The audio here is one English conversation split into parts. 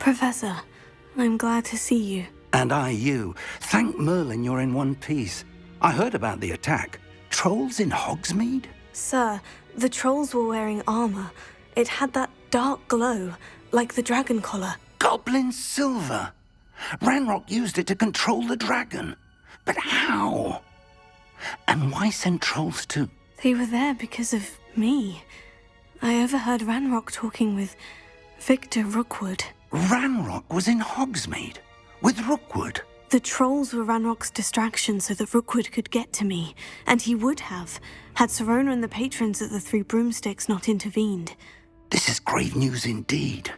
Professor, I'm glad to see you. And I you. Thank Merlin you're in one piece. I heard about the attack. Trolls in Hogsmeade? Sir, the trolls were wearing armor. It had that dark glow, like the dragon collar. Goblin silver! Ranrock used it to control the dragon. But how? And why send trolls to... They were there because of me. I overheard Ranrock talking with Victor Rookwood. Ranrock was in Hogsmeade? With Rookwood? The trolls were Ranrock's distraction so that Rookwood could get to me, and he would have, had Serona and the patrons at the Three Broomsticks not intervened. This is grave news indeed.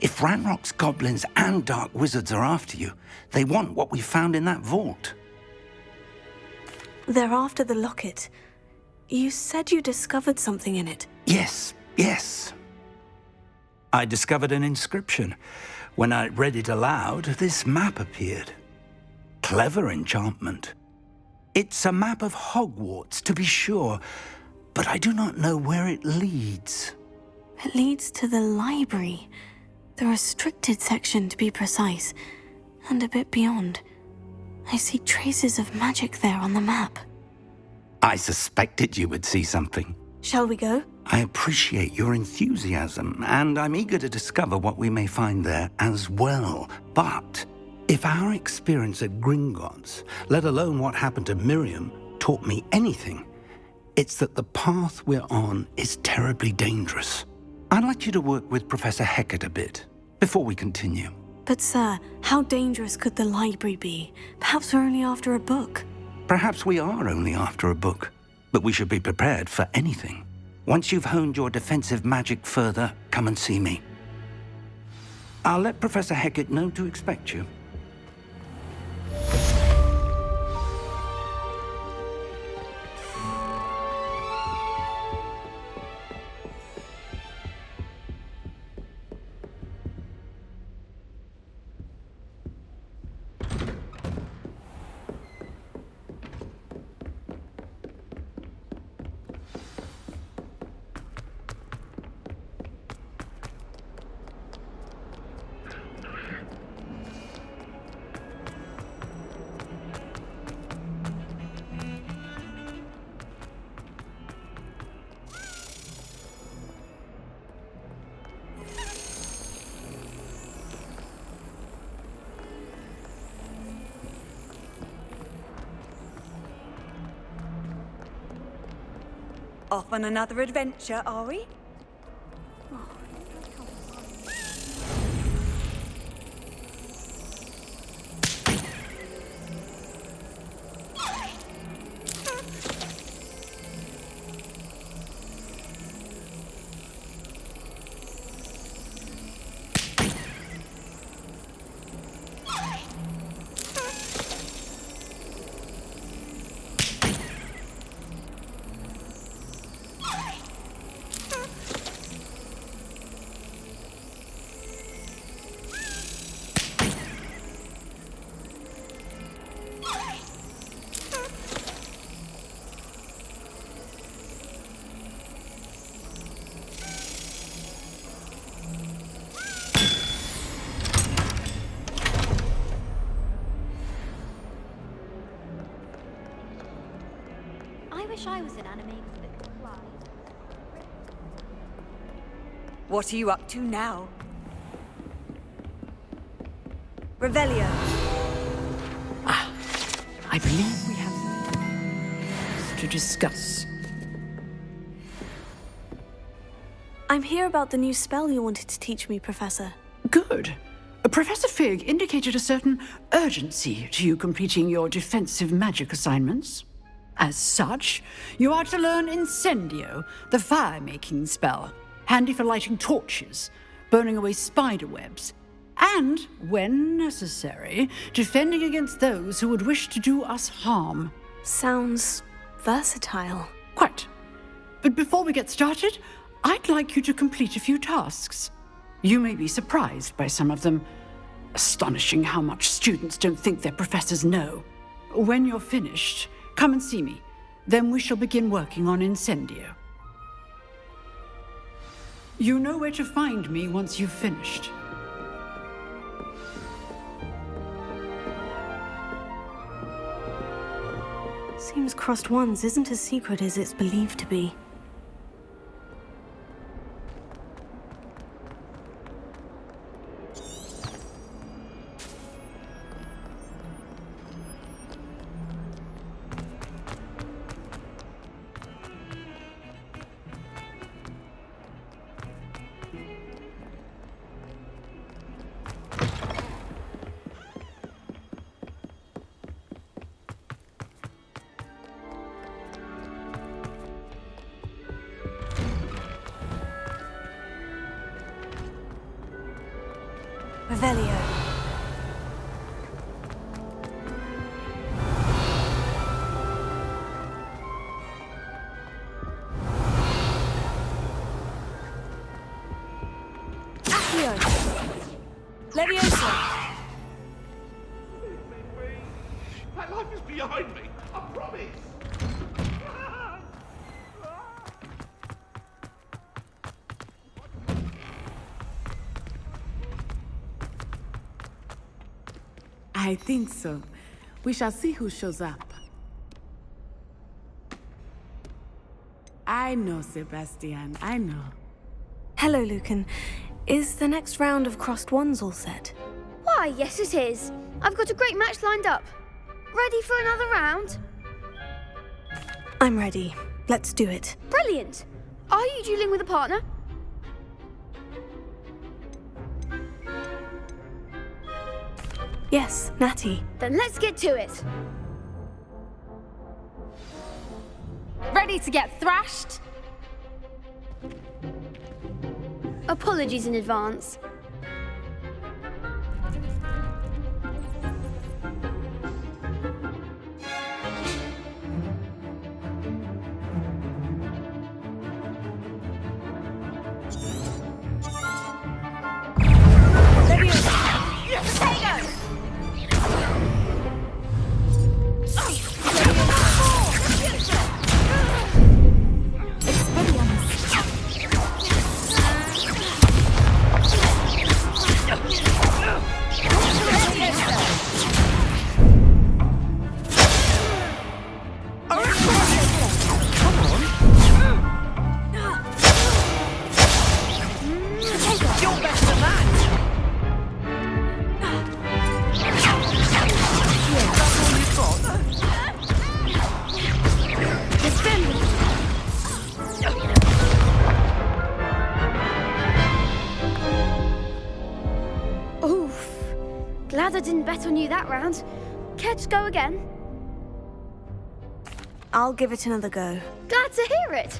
If Ranrock's goblins and dark wizards are after you, they want what we found in that vault. They're after the locket. You said you discovered something in it. Yes. I discovered an inscription. When I read it aloud, this map appeared. Clever enchantment. It's a map of Hogwarts, to be sure, but I do not know where it leads. It leads to the library. The restricted section, to be precise, and a bit beyond. I see traces of magic there on the map. I suspected you would see something. Shall we go? I appreciate your enthusiasm, and I'm eager to discover what we may find there as well. But if our experience at Gringotts, let alone what happened to Miriam, taught me anything, it's that the path we're on is terribly dangerous. I'd like you to work with Professor Hecat a bit before we continue. But sir, how dangerous could the library be? Perhaps we're only after a book. Perhaps we are only after a book, but we should be prepared for anything. Once you've honed your defensive magic further, come and see me. I'll let Professor Hecat know to expect you. Off on another adventure, are we? I wish I was an animated that could fly. What are you up to now? Revelio. I believe we have to discuss. I'm here about the new spell you wanted to teach me, Professor. Good. Professor Fig indicated a certain urgency to you completing your defensive magic assignments. As such, you are to learn Incendio, the fire-making spell, handy for lighting torches, burning away spider webs, and, when necessary, defending against those who would wish to do us harm. Sounds versatile. Quite. But before we get started, I'd like you to complete a few tasks. You may be surprised by some of them. Astonishing how much students don't think their professors know. When you're finished, come and see me. Then we shall begin working on Incendio. You know where to find me once you've finished. Seems Crossed Wands isn't as secret as it's believed to be. Revelio. Accio. Leviosa. My life is behind me, I promise. I think so. We shall see who shows up. I know, Sebastian, I know. Hello, Lucan. Is the next round of Crossed Wands all set? Why, yes it is. I've got a great match lined up. Ready for another round? I'm ready. Let's do it. Brilliant. Are you dueling with a partner? Yes, Natty. Then let's get to it. Ready to get thrashed? Apologies in advance. Glad I didn't bet on you that round. Care to go again? I'll give it another go. Glad to hear it.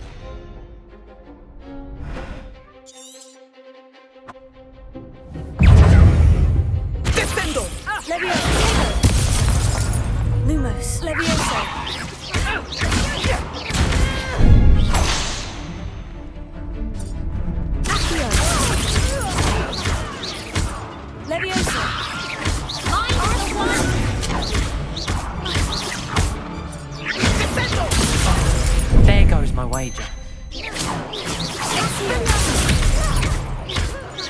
Defendo! Leviosa! Lumos. Leviosa! Accio! Leviosa! There goes my wager.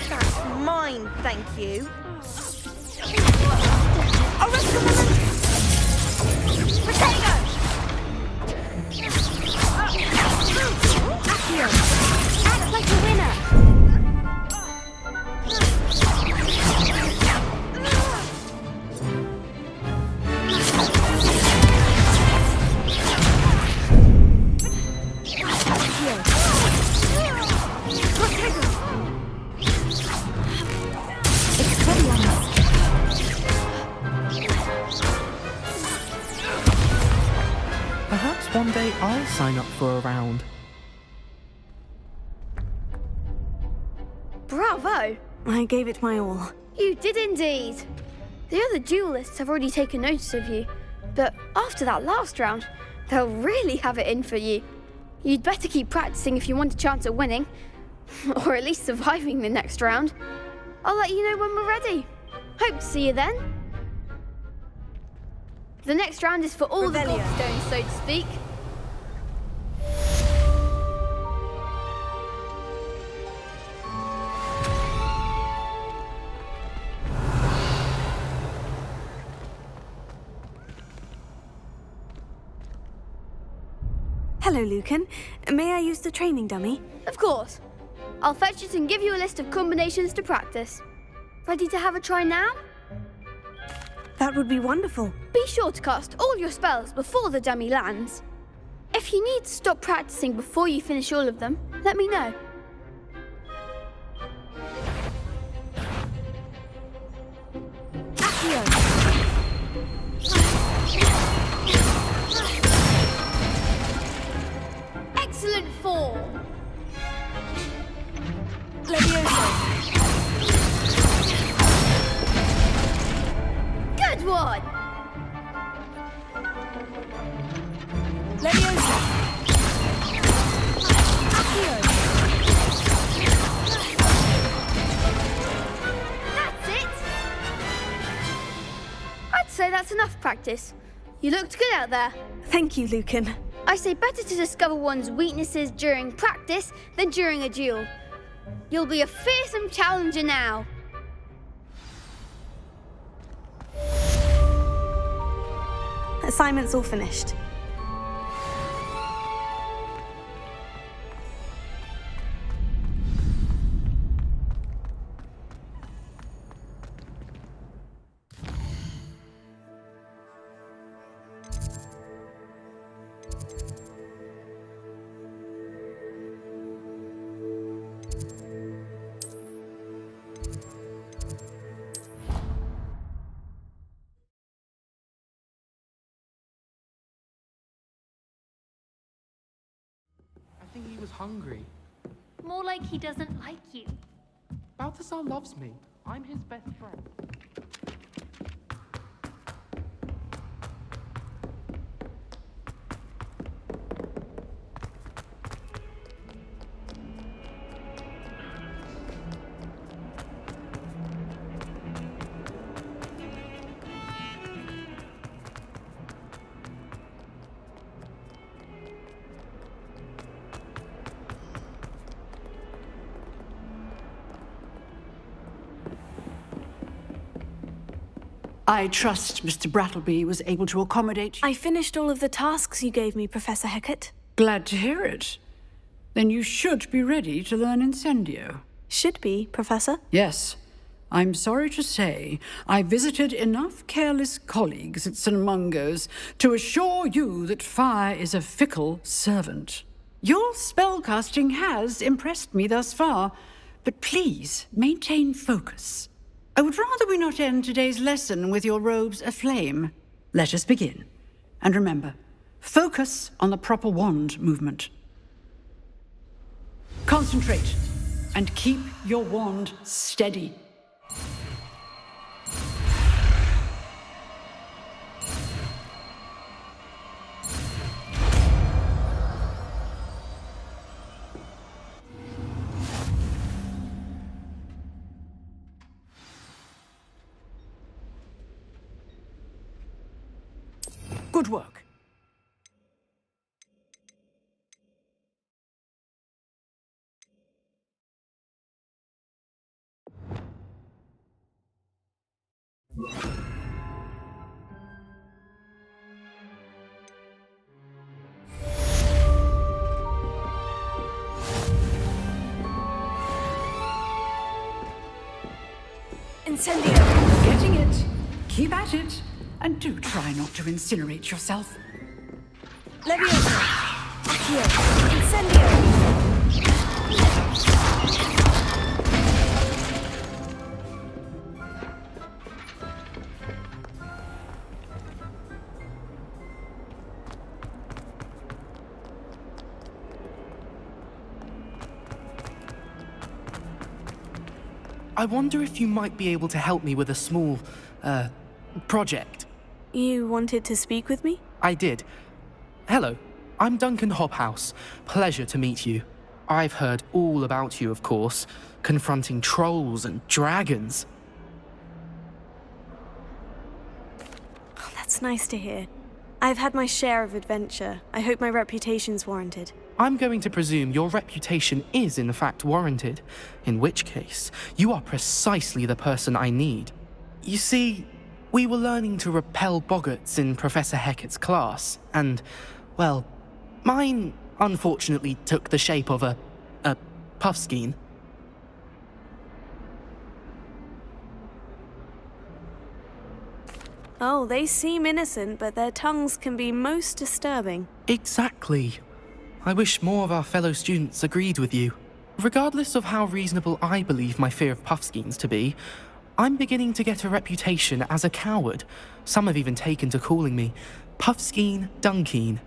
That's mine, thank you. Act like a winner. Perhaps one day I'll sign up for a round. Bravo! I gave it my all. You did indeed. The other duelists have already taken notice of you, but after that last round, they'll really have it in for you. You'd better keep practicing if you want a chance at winning, or at least surviving the next round. I'll let you know when we're ready. Hope to see you then. The next round is for all the Revelio. gobstones, so to speak. Hello, Lucan. May I use the training dummy? Of course. I'll fetch it and give you a list of combinations to practice. Ready to have a try now? That would be wonderful. Be sure to cast all your spells before the dummy lands. If you need to stop practicing before you finish all of them, let me know. Accio. Excellent form. Levioso. Good one. Levioso. Accio. That's it. I'd say that's enough practice. You looked good out there. Thank you, Lucan. I say better to discover one's weaknesses during practice than during a duel. You'll be a fearsome challenger now. Assignment's all finished. I think he was hungry. More like he doesn't like you. Balthazar loves me. I'm his best friend. I trust Mr. Brattleby was able to accommodate you. I finished all of the tasks you gave me, Professor Hecat. Glad to hear it. Then you should be ready to learn Incendio. Should be, Professor. Yes. I'm sorry to say, I visited enough careless colleagues at St. Mungo's to assure you that fire is a fickle servant. Your spellcasting has impressed me thus far, but please maintain focus. I would rather we not end today's lesson with your robes aflame. Let us begin. And remember, focus on the proper wand movement. Concentrate and keep your wand steady. Good work. Incendio. Getting it. Keep at it. And do try not to incinerate yourself. Levioso. Accio. Incendio. I wonder if you might be able to help me with a small, project. You wanted to speak with me? I did. Hello, I'm Duncan Hobhouse. Pleasure to meet you. I've heard all about you, of course, confronting trolls and dragons. Oh, that's nice to hear. I've had my share of adventure. I hope my reputation's warranted. I'm going to presume your reputation is in fact warranted, in which case, you are precisely the person I need. You see, we were learning to repel boggarts in Professor Hecat's class, and, well, Mine, unfortunately, took the shape of a puffskein. Oh, they seem innocent, but their tongues can be most disturbing. Exactly. I wish more of our fellow students agreed with you. Regardless of how reasonable I believe my fear of puffskeins to be, I'm beginning to get a reputation as a coward. Some have even taken to calling me Puffskein Dunkeen.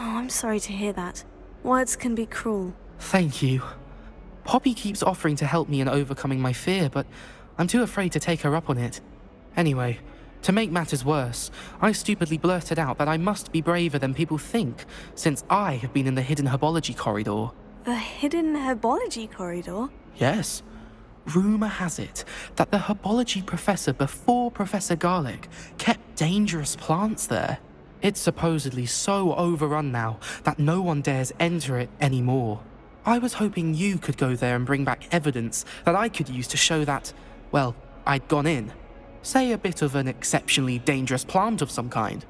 Oh, I'm sorry to hear that. Words can be cruel. Thank you. Poppy keeps offering to help me in overcoming my fear, but I'm too afraid to take her up on it. Anyway, to make matters worse, I stupidly blurted out that I must be braver than people think, since I have been in the hidden herbology corridor. The hidden herbology corridor? Yes. Rumour has it that the herbology professor before Professor Garlic kept dangerous plants there. It's supposedly so overrun now that no one dares enter it anymore. I was hoping you could go there and bring back evidence that I could use to show that, well, I'd gone in. Say a bit of an exceptionally dangerous plant of some kind.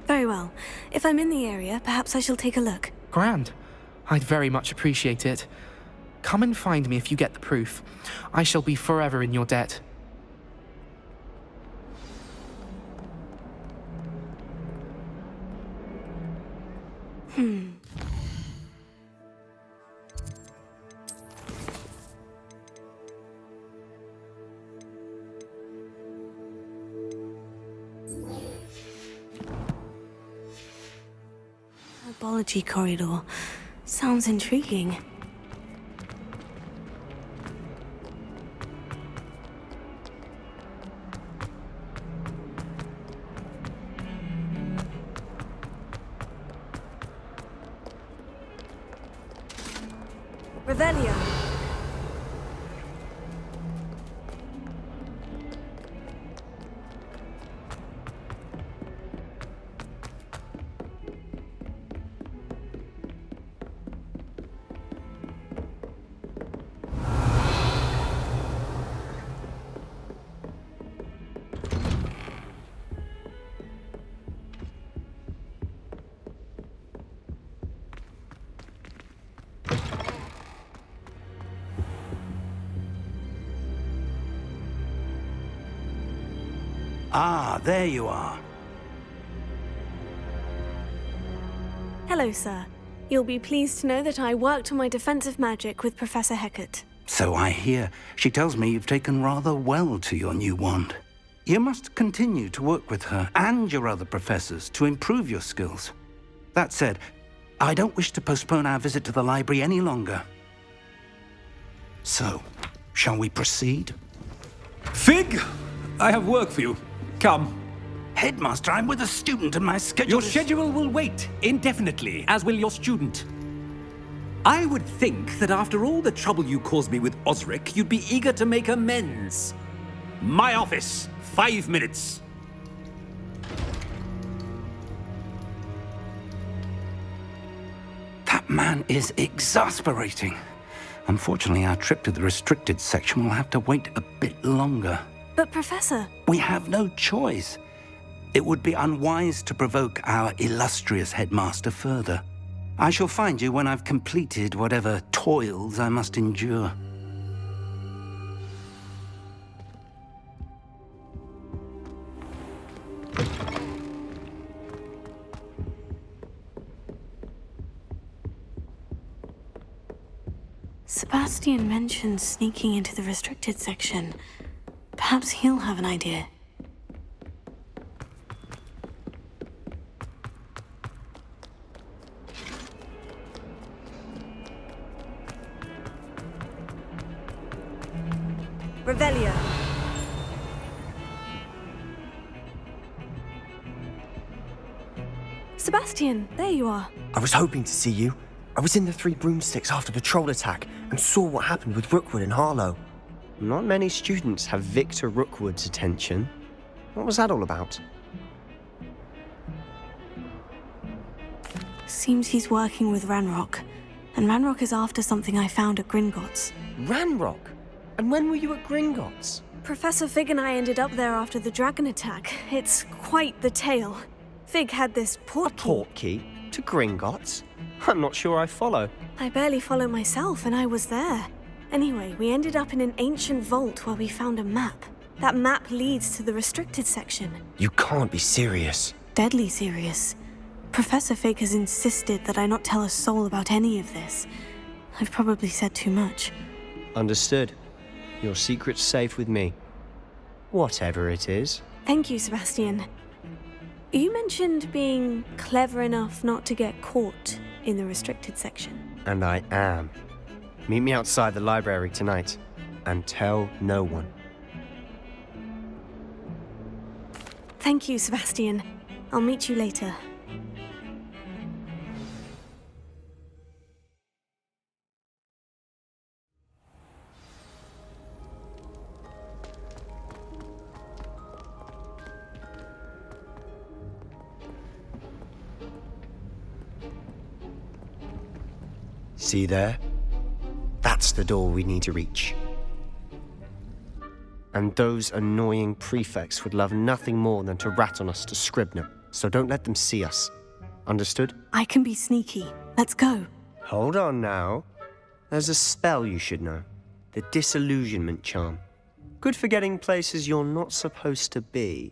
Very well. If I'm in the area, perhaps I shall take a look. Grand. I'd very much appreciate it. Come and find me if you get the proof. I shall be forever in your debt. Herbology corridor. Sounds intriguing. Revelio. Ah, there you are. Hello, sir. You'll be pleased to know that I worked on my defensive magic with Professor Heckert. So I hear. She tells me you've taken rather well to your new wand. You must continue to work with her and your other professors to improve your skills. That said, I don't wish to postpone our visit to the library any longer. So, shall we proceed? Fig! I have work for you. Come. Headmaster, I'm with a student and my schedule Your is- schedule will wait indefinitely, as will your student. I would think that after all the trouble you caused me with Osric, you'd be eager to make amends. My office, 5 minutes. That man is exasperating. Unfortunately, our trip to the restricted section will have to wait a bit longer. But, Professor... We have no choice. It would be unwise to provoke our illustrious headmaster further. I shall find you when I've completed whatever toils I must endure. Sebastian mentioned sneaking into the restricted section. Perhaps he'll have an idea. Revelio. Sebastian, there you are. I was hoping to see you. I was in the Three Broomsticks after the troll attack and saw what happened with Rookwood and Harlow. Not many students have Victor Rookwood's attention. What was that all about? Seems he's working with Ranrock. And Ranrock is after something I found at Gringotts. Ranrock? And when were you at Gringotts? Professor Fig and I ended up there after the dragon attack. It's quite the tale. Fig had this portkey. Portkey? To Gringotts? I'm not sure I follow. I barely follow myself, and I was there. Anyway, we ended up in an ancient vault where we found a map. That map leads to the restricted section. You can't be serious. Deadly serious. Professor Fig has insisted that I not tell a soul about any of this. I've probably said too much. Understood. Your secret's safe with me. Whatever it is. Thank you, Sebastian. You mentioned being clever enough not to get caught in the restricted section. And I am. Meet me outside the library tonight, and tell no one. Thank you, Sebastian. I'll meet you later. See there? That's the door we need to reach. And those annoying prefects would love nothing more than to rat on us to Scribner, so don't let them see us. Understood? I can be sneaky. Let's go. Hold on now. There's a spell you should know. The Disillusionment Charm. Good for getting places you're not supposed to be.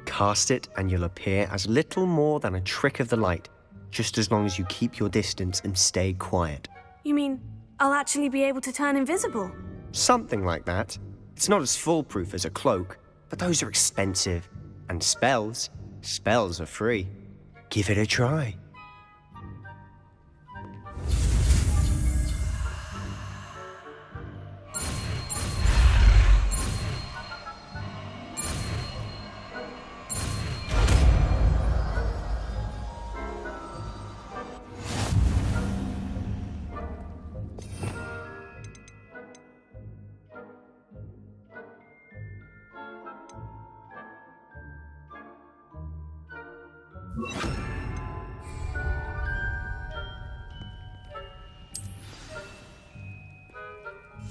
Cast it and you'll appear as little more than a trick of the light, just as long as you keep your distance and stay quiet. You mean I'll actually be able to turn invisible? Something like that. It's not as foolproof as a cloak, but those are expensive. And spells are free. Give it a try.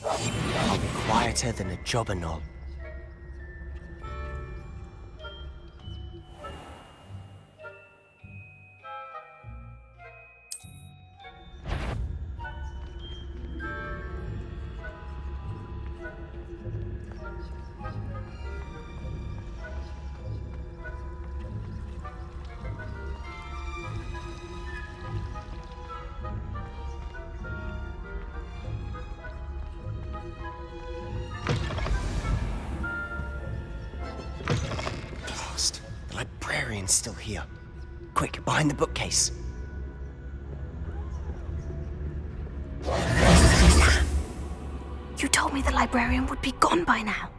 I'll be quieter than a jobberknoll. The librarian's still here. Quick, behind the bookcase. You told me the librarian would be gone by now.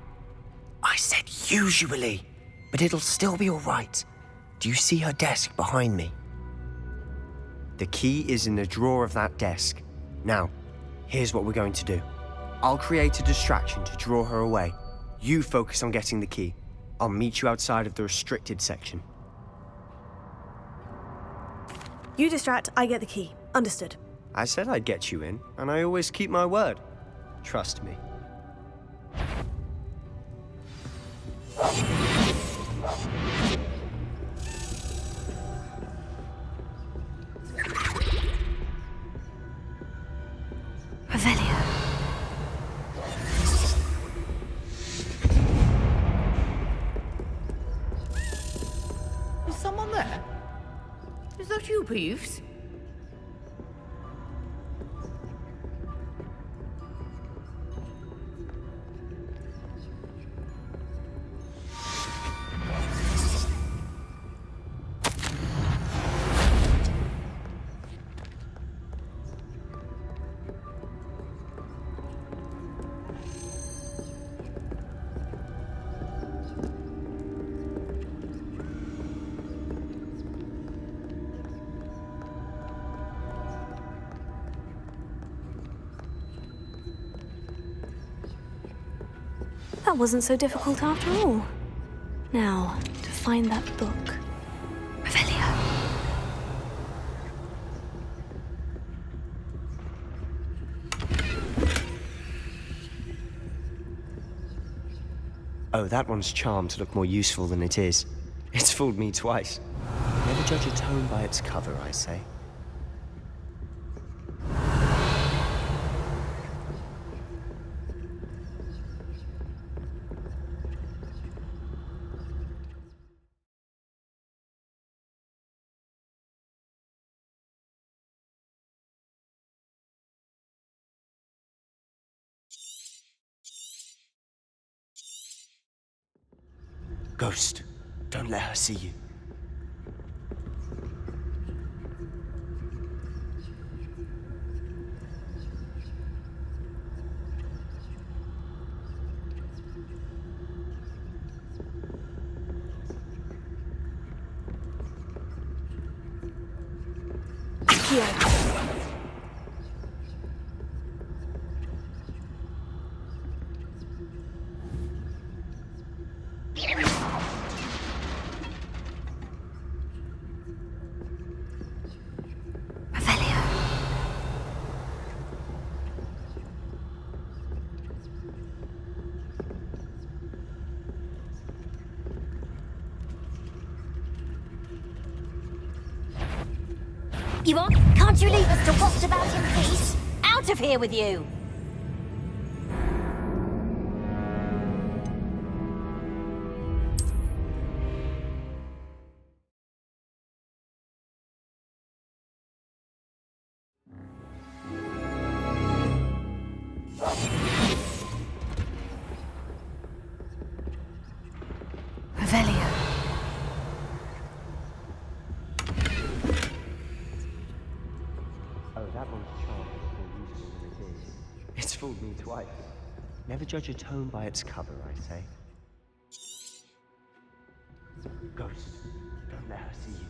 I said usually, but it'll still be all right. Do you see her desk behind me? The key is in the drawer of that desk. Now, here's what we're going to do. I'll create a distraction to draw her away. You focus on getting the key. I'll meet you outside of the restricted section. You distract, I get the key. Understood. I said I'd get you in, and I always keep my word. Trust me. Revelio. Is someone there? Is that you, Peeves? That wasn't so difficult after all. Now, to find that book. Revelio. Oh, that one's charmed to look more useful than it is. It's fooled me twice. Never judge a tome by its cover, I say. Ghost, don't let her see you. Yvonne, can't you leave us to waft about in peace? Out of here with you! Revelio. Oh, that one's charmed is more useful than it is. It's fooled me twice. Never judge a tome by its cover, I say. Ghost, don't let her see you.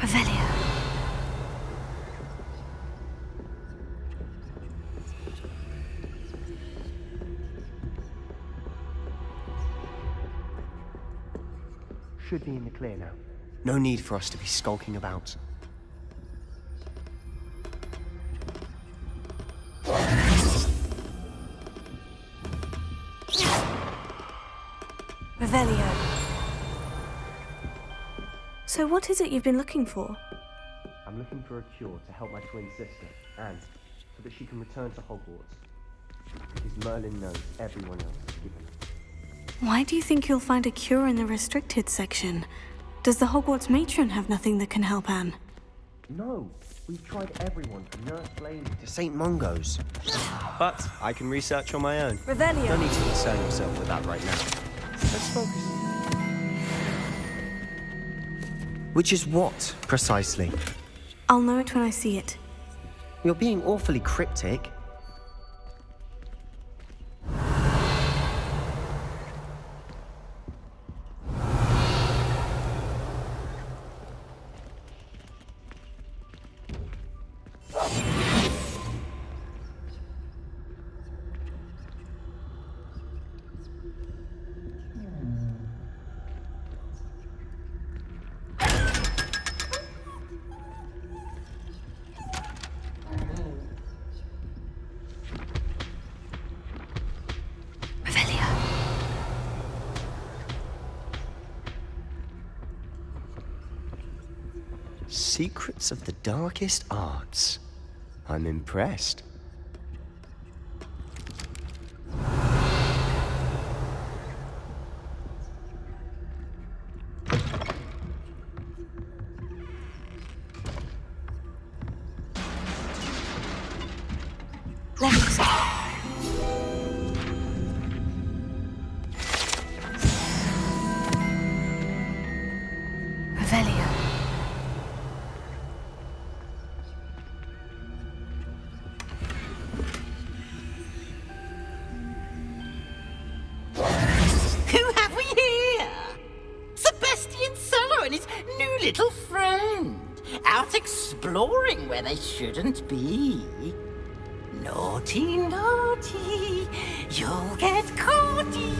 Revelio. Should be in the clear now. No need for us to be skulking about. Revelio. So what is it you've been looking for? I'm looking for a cure to help my twin sister, and so that she can return to Hogwarts. Because Merlin knows everyone else is given. Why do you think you'll find a cure in the restricted section? Does the Hogwarts matron have nothing that can help Anne? No, we've tried everyone from Nurse Lady to St. Mungo's. But I can research on my own. Revelio. No need to concern yourself with that right now. Let's focus. Which is what, precisely? I'll know it when I see it. You're being awfully cryptic. Secrets of the darkest arts. I'm impressed. Let me see. Celestian Cello and his new little friend. Out exploring where they shouldn't be. Naughty, naughty, you'll get caughty.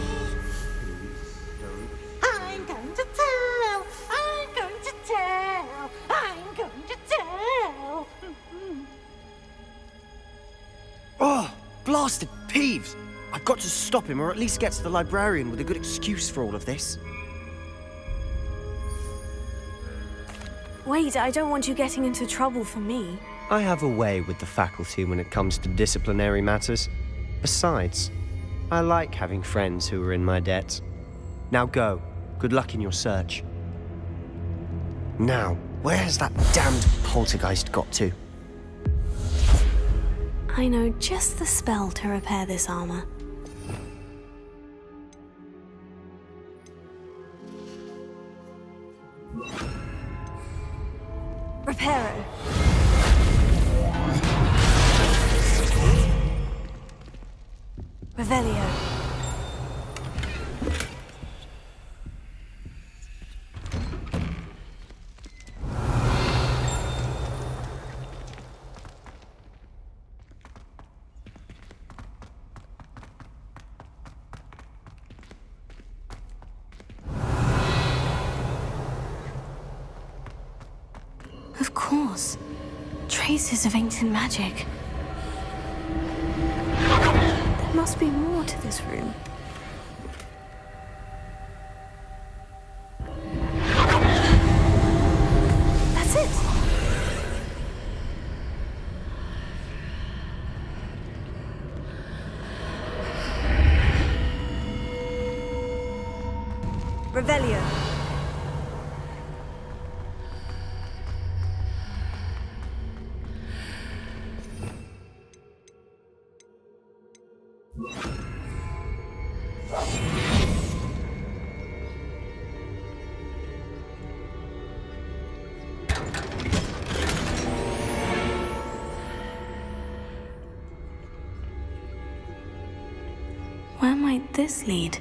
I'm going to tell, I'm going to tell, I'm going to tell. Oh, blasted Peeves! I've got to stop him, or at least get to the librarian with a good excuse for all of this. Wait, I don't want you getting into trouble for me. I have a way with the faculty when it comes to disciplinary matters. Besides, I like having friends who are in my debt. Now go. Good luck in your search. Now, where has that damned poltergeist got to? I know just the spell to repair this armor. Reparo. Revelio. Of course. Traces of ancient magic. There must be more to this room. That's it! Revelio. Where might this lead?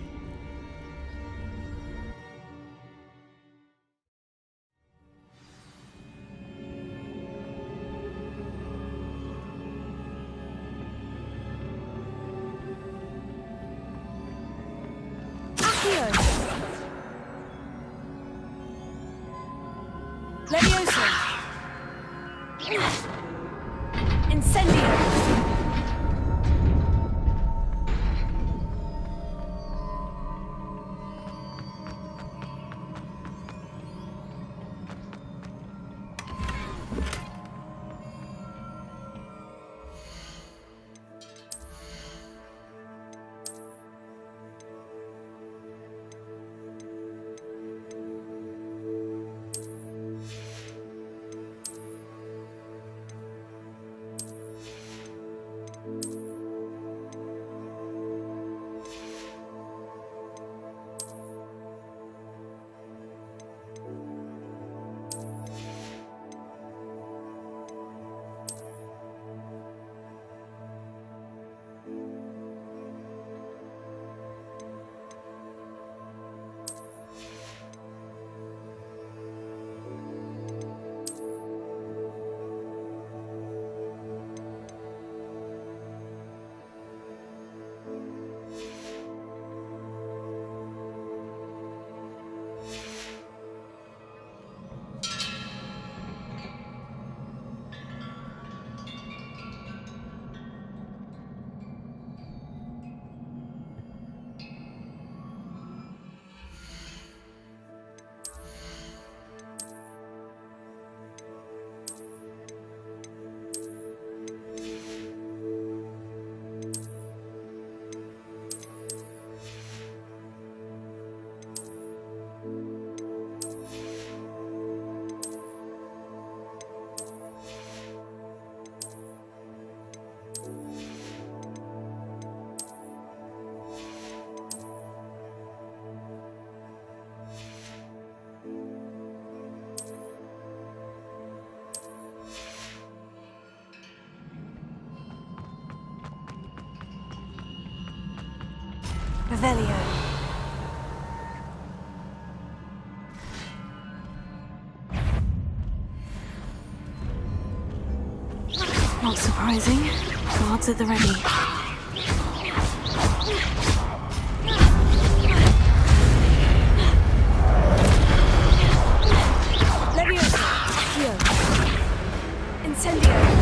Levioso. Incendio. Revelio. Not surprising. Guards at the ready. Incendio!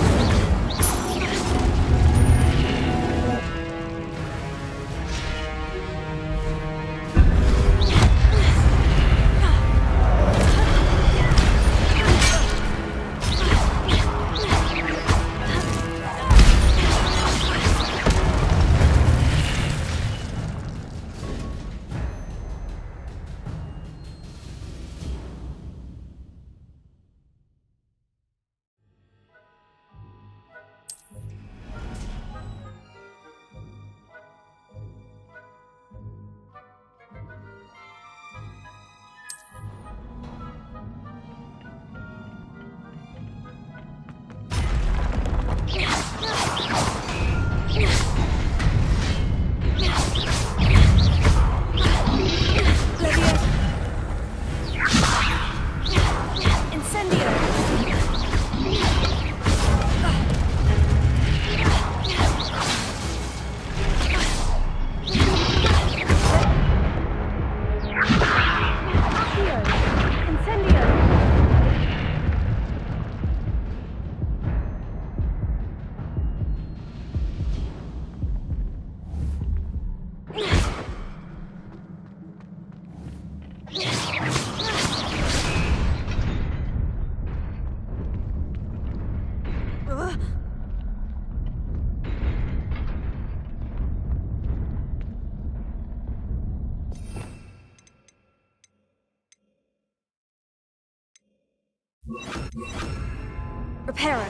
Repairer.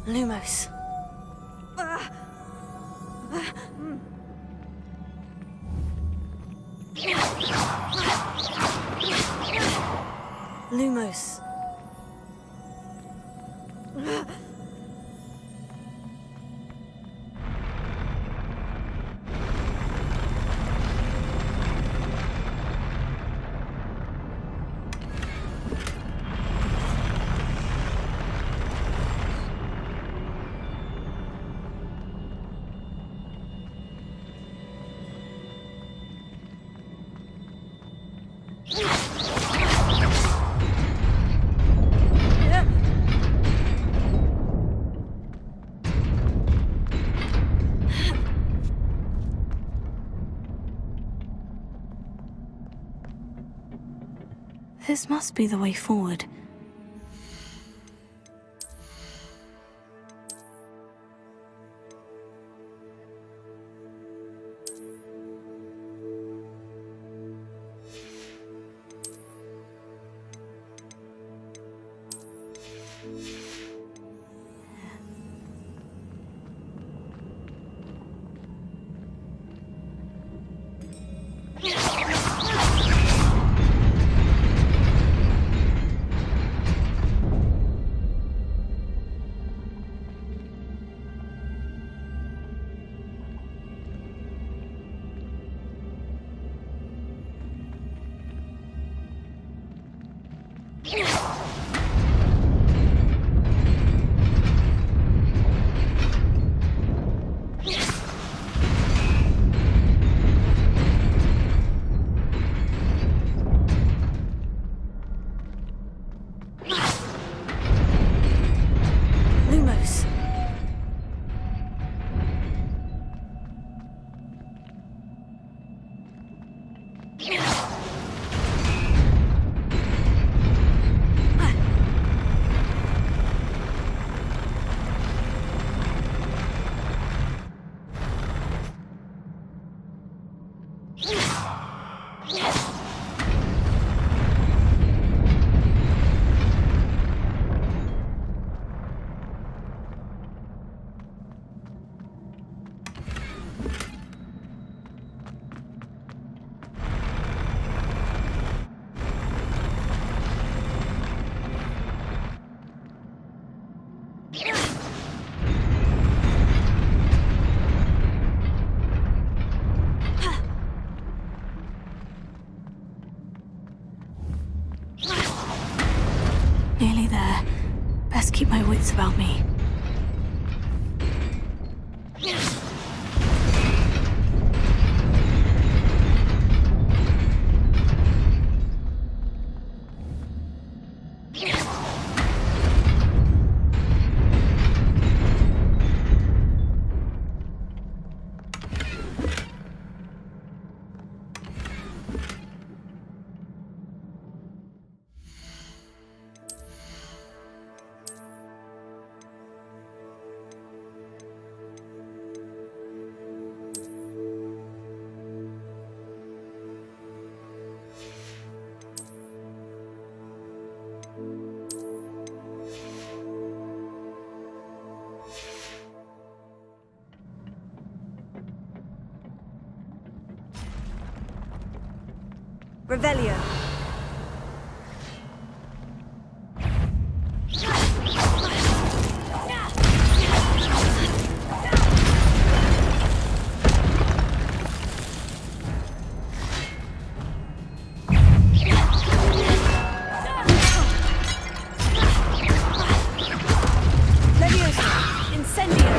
Lumos. Lumos. This must be the way forward. Lumos. Nearly there. Best keep my wits about me. Revelio. Leviosa. Incendio.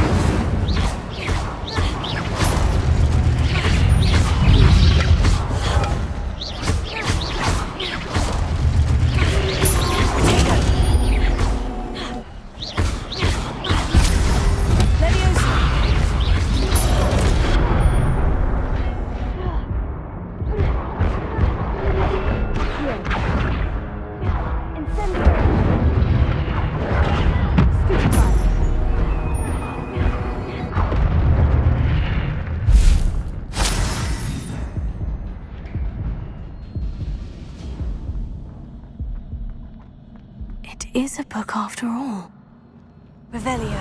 It is a book after all. Revelio.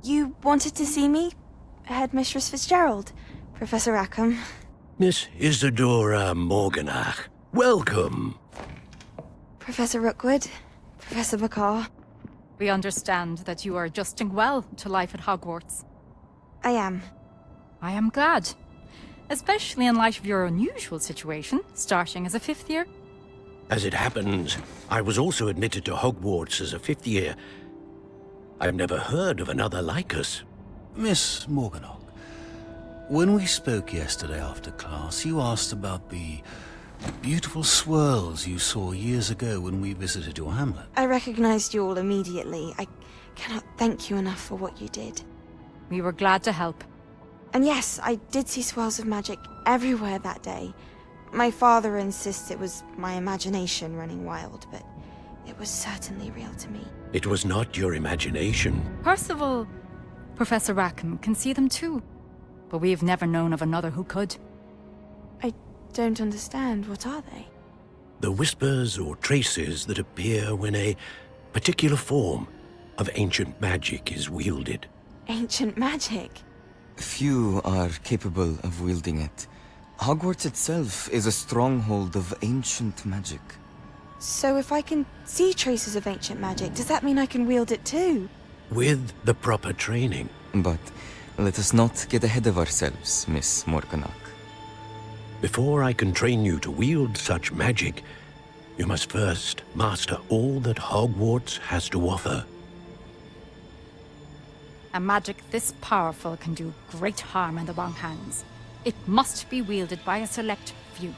You wanted to see me? Headmistress Fitzgerald, Professor Rackham. Miss Isadora Morganach, welcome. Professor Rookwood, Professor Bakar. We understand that you are adjusting well to life at Hogwarts. I am. I am glad. Especially in light of your unusual situation, starting as a 5th year. As it happens, I was also admitted to Hogwarts as a 5th year. I've never heard of another like us. Miss Morganach, When we spoke yesterday after class, you asked about the beautiful swirls you saw years ago when we visited your hamlet. I recognized you all immediately. I cannot thank you enough for what you did. We were glad to help. And yes, I did see swirls of magic everywhere that day. My father insists it was my imagination running wild, but it was certainly real to me. It was not your imagination. Percival, Professor Rackham can see them too. But we've never known of another who could. I don't understand. What are they? The whispers or traces that appear when a particular form of ancient magic is wielded. Ancient magic? Few are capable of wielding it. Hogwarts itself is a stronghold of ancient magic. So if I can see traces of ancient magic, does that mean I can wield it too? With the proper training. But let us not get ahead of ourselves, Miss Morganach. Before I can train you to wield such magic, you must first master all that Hogwarts has to offer. A magic this powerful can do great harm in the wrong hands. It must be wielded by a select few.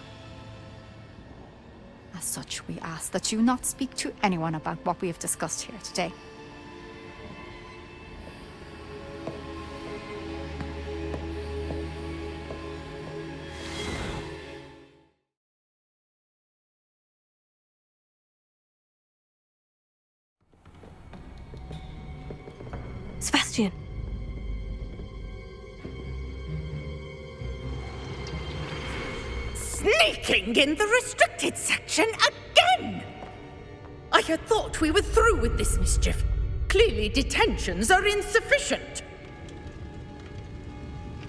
As such, we ask that you not speak to anyone about what we have discussed here today. Sebastian. Sneaking in the restricted section again! I had thought we were through with this mischief. Clearly detentions are insufficient.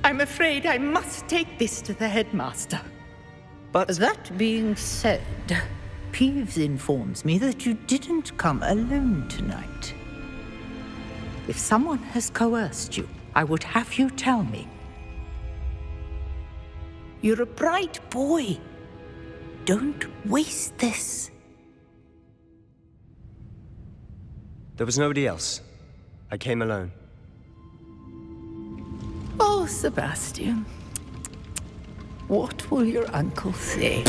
I'm afraid I must take this to the headmaster. But that being said, Peeves informs me that you didn't come alone tonight. If someone has coerced you, I would have you tell me. You're a bright boy. Don't waste this. There was nobody else. I came alone. Oh, Sebastian. What will your uncle say?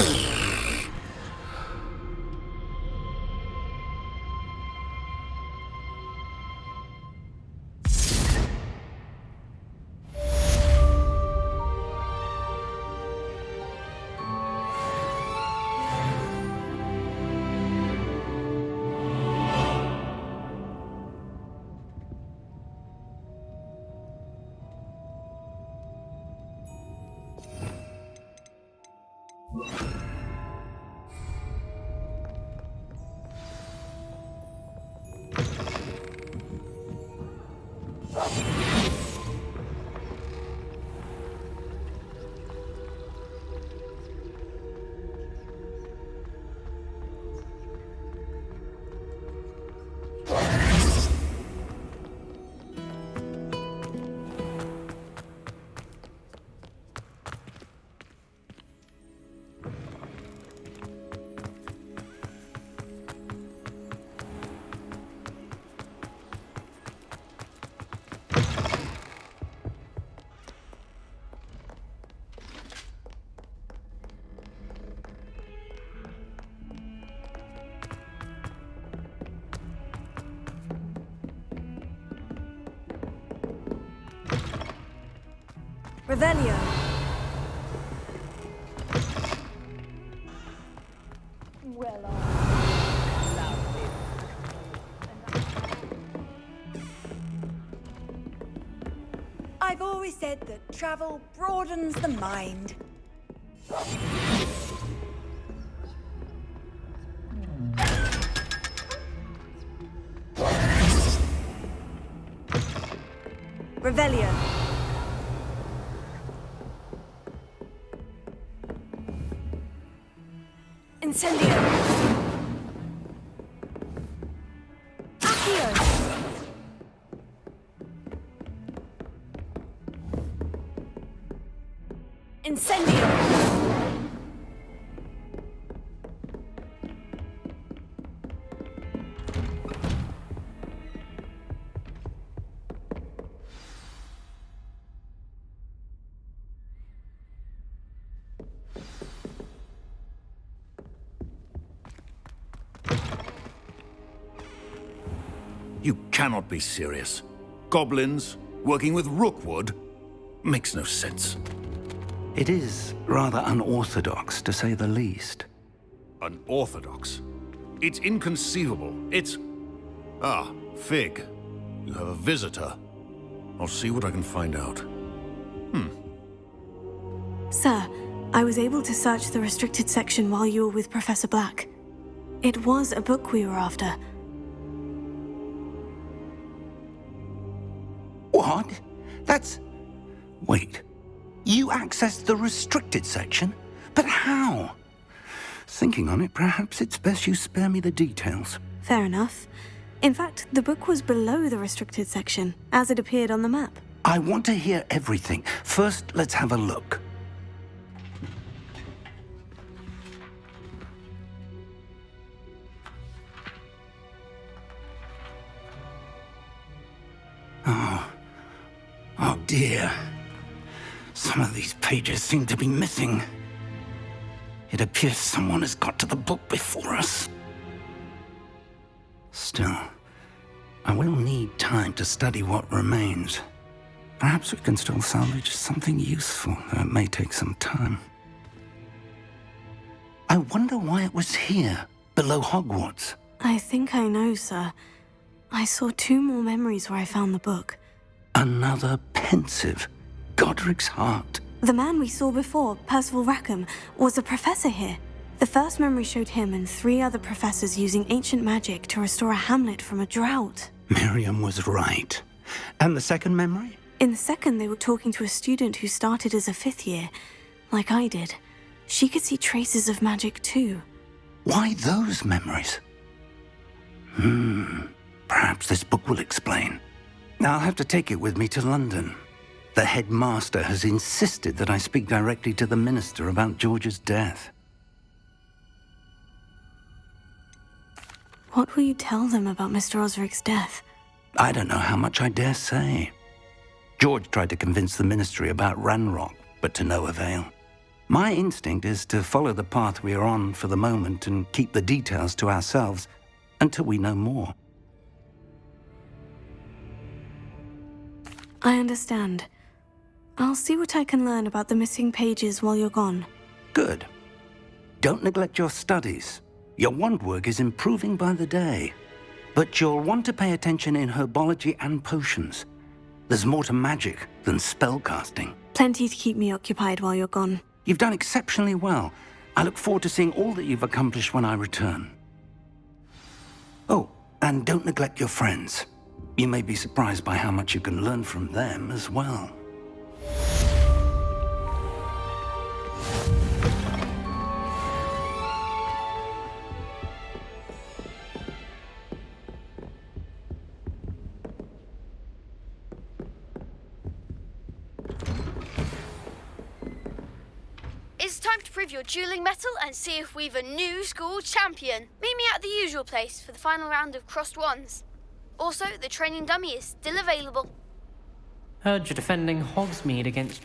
Revelio. I've always said that travel broadens the mind. Revelio. Incendio. Accio. Incendio. You cannot be serious. Goblins working with Rookwood? Makes no sense. It is rather unorthodox, to say the least. Unorthodox? It's inconceivable. It's... Ah, Fig. You have a visitor. I'll see what I can find out. Sir, I was able to search the restricted section while you were with Professor Black. It was a book we were after. What? That's... Wait. You accessed the restricted section? But how? Thinking on it, perhaps it's best you spare me the details. Fair enough. In fact, the book was below the restricted section, as it appeared on the map. I want to hear everything. First, let's have a look. Oh dear. Some of these pages seem to be missing. It appears someone has got to the book before us. Still, I will need time to study what remains. Perhaps we can still salvage something useful, though it may take some time. I wonder why it was here, below Hogwarts. I think I know, sir. I saw 2 more memories where I found the book. Another pensive. Godric's heart. The man we saw before, Percival Rackham, was a professor here. The first memory showed him and 3 other professors using ancient magic to restore a hamlet from a drought. Miriam was right. And the second memory? In the second, they were talking to a student who started as a 5th year, like I did. She could see traces of magic too. Why those memories? Perhaps this book will explain. I'll have to take it with me to London. The headmaster has insisted that I speak directly to the minister about George's death. What will you tell them about Mr. Osric's death? I don't know how much I dare say. George tried to convince the ministry about Ranrock, but to no avail. My instinct is to follow the path we are on for the moment and keep the details to ourselves until we know more. I understand. I'll see what I can learn about the missing pages while you're gone. Good. Don't neglect your studies. Your wand work is improving by the day. But you'll want to pay attention in herbology and potions. There's more to magic than spellcasting. Plenty to keep me occupied while you're gone. You've done exceptionally well. I look forward to seeing all that you've accomplished when I return. Oh, and don't neglect your friends. You may be surprised by how much you can learn from them as well. It's time to prove your dueling mettle and see if we've a new school champion. Meet me at the usual place for the final round of crossed wands. Also, the training dummy is still available. Heard you're defending Hogsmeade against...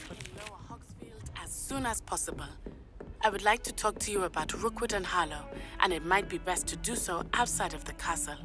As soon as possible. I would like to talk to you about Rookwood and Harlow, and it might be best to do so outside of the castle.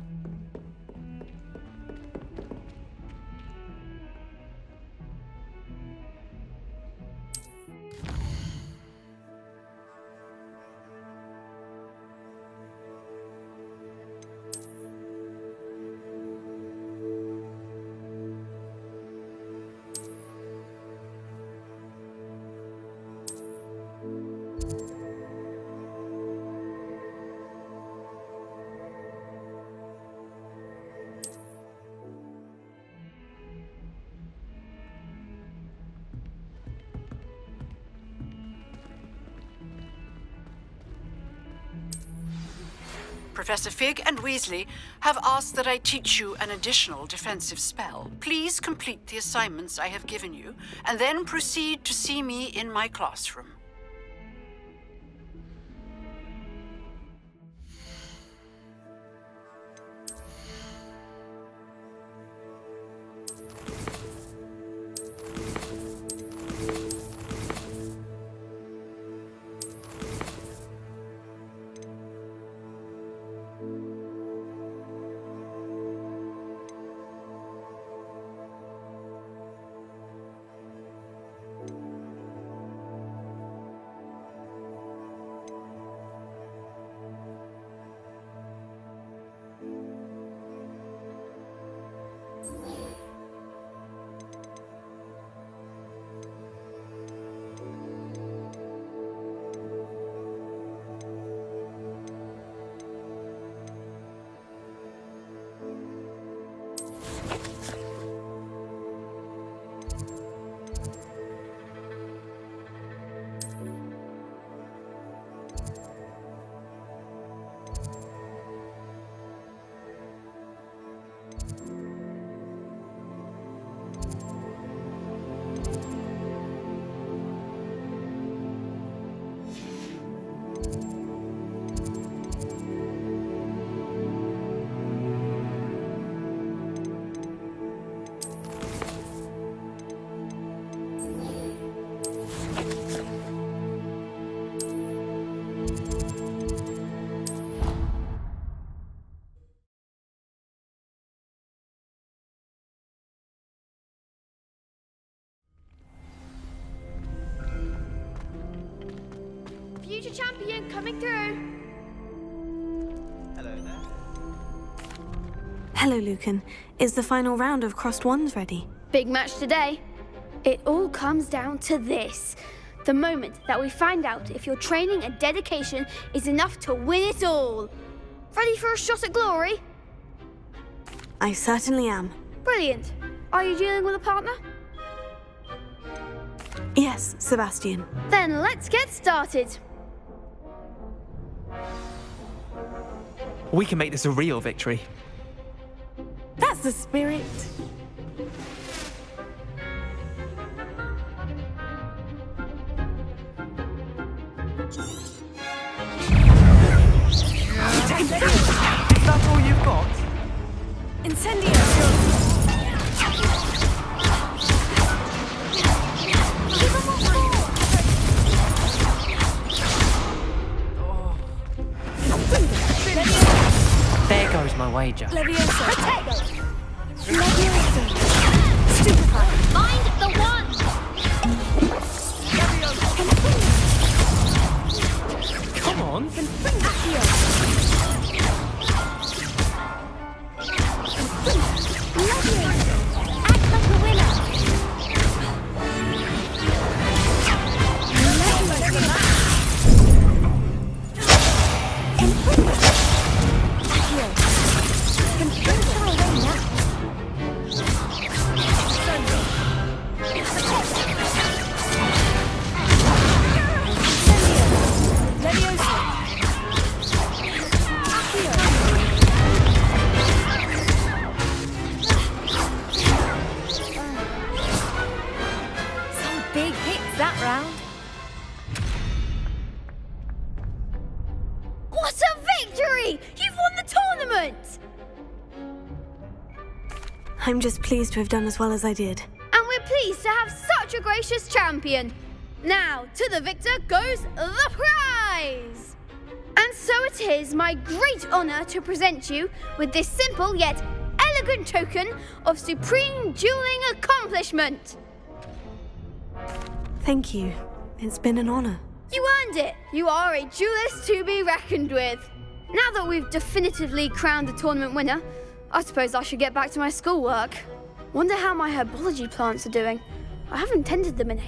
Professor Fig and Weasley have asked that I teach you an additional defensive spell. Please complete the assignments I have given you, and then proceed to see me in my classroom. Future champion coming through. Hello there. Hello, Lucan. Is the final round of Crossed Wands ready? Big match today. It all comes down to this. The moment that we find out if your training and dedication is enough to win it all. Ready for a shot at glory? I certainly am. Brilliant. Are you dealing with a partner? Yes, Sebastian. Then let's get started. We can make this a real victory. That's the spirit. Is that all you've got? Incendio! There goes my wager. Levioso. Potato! Levioso. Stupefy. Find the one! Come on. Act like a winner! Some big hits that round. What a victory! You've won the tournament! I'm just pleased to have done as well as I did. And we're pleased to have such a gracious champion. Now, to the victor goes the prize! And so it is my great honour to present you with this simple yet elegant token of supreme dueling accomplishment. Thank you. It's been an honor. You earned it! You are a duelist to be reckoned with. Now that we've definitively crowned the tournament winner, I suppose I should get back to my schoolwork. Wonder how my herbology plants are doing. I haven't tended them in